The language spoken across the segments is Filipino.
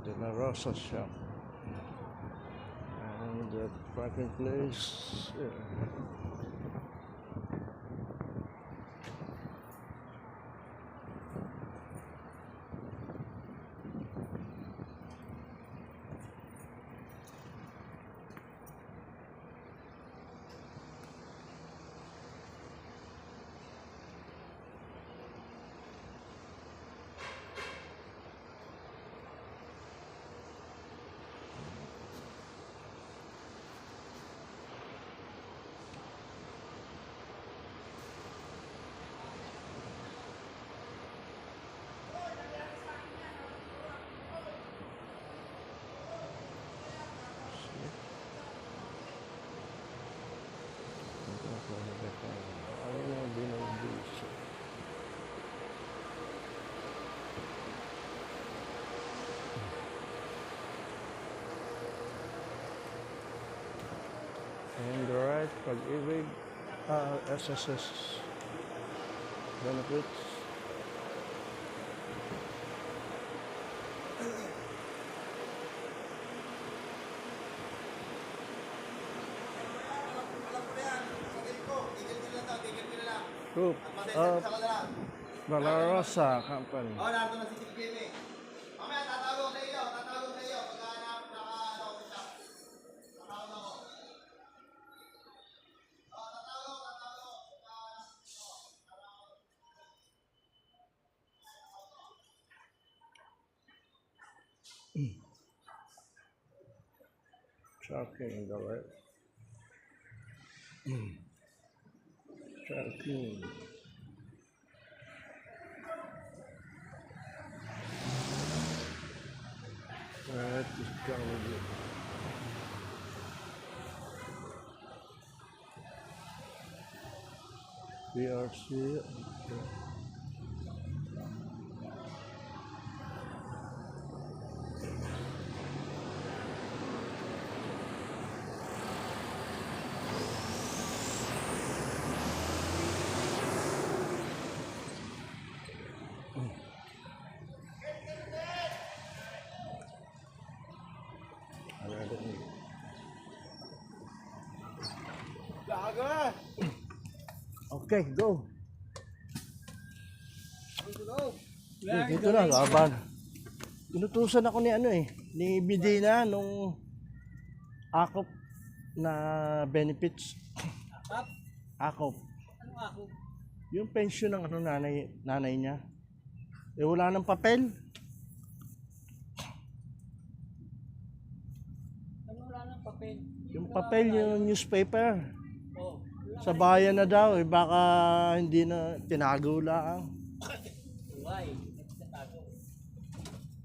De La Rosa shop. And the parking place. And the right, Pag-ibig, SSS benefits. Group of La Rosa Company. Oh, narito na si Chiquini. Mamaya, tatawag sa iyo. Tatawag sa iyo. Pagkahanap na ako siya. Tatawag ako. Oh, tatawag. Tracking the right. Tracking. Right is probably. PRC. Okay, go. Dito na, laban. Inutusan ako ni ni Bidina nung akop na benefits. Akop. Anong ako? Yung pension ng nanay niya. Eh wala nang papel. Ano wala ng papel? Yung papel, yung newspaper. Oh, Sa bayan na daw, eh baka hindi na tinago lang. why? Nagtatago.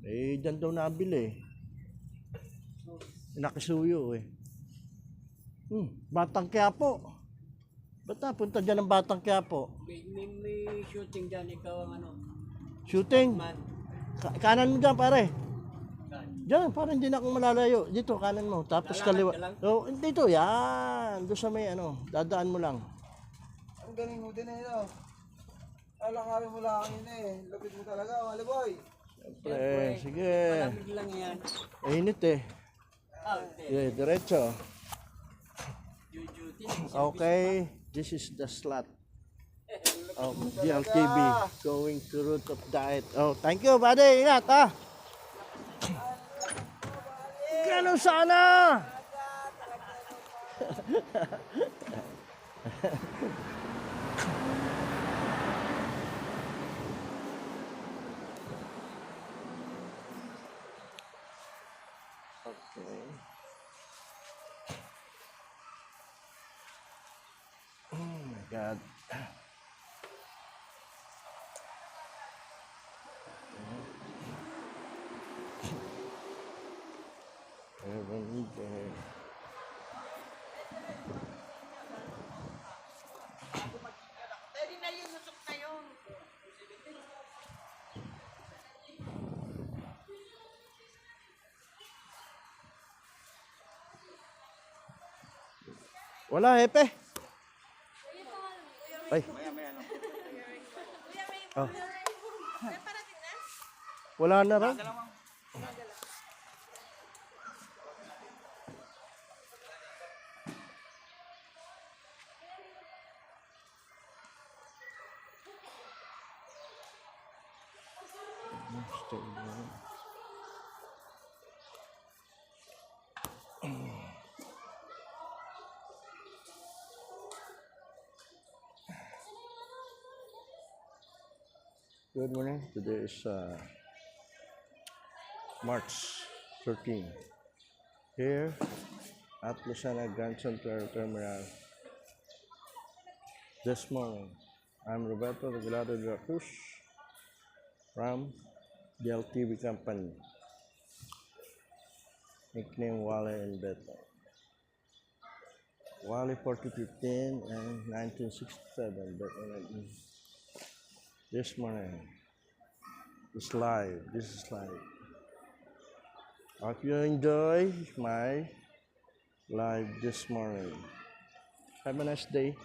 Eh, dyan daw nabili. Nakisuyo eh. Batang Quiapo. Ba't napunta dyan ang Batang Quiapo? May shooting dyan, ikaw ang ano? Shooting. Man. Kanan mo dyan pare. Saan? Diyan, parang hindi na akong malalayo. Dito, kanan mo. Tapos Lalakad kaliwa. ka lang? Oh, dito, yan. Doon sa may dadaan mo lang. Ang galing mo din eh, no? Alangarin mo lang yun eh. Lupit mo talaga, mga boy. Siyempre, sige. Malamig lang yan. Init eh. Ah, okay. Yeah, diretso. Duty. Okay, this is the slot of DLTV going to route of diet. Oh, thank you, buddy. Ingat, ha. Ganun sana. Okay. Oh my God. Heaven there. Pwede na yun, nusok na yun. Wala, Hepe. Ay. Oh. Wala na raw. Stay there. Good morning. Today is March 13. Here at Lucena Grand Central Terminal. This morning, I'm Roberto Regalado de la Cruz from the LTV company. Nickname Wally and Beto. Wally 4015 and 1967. But this morning is live. This is live. Hope you enjoy my live this morning. Have a nice day.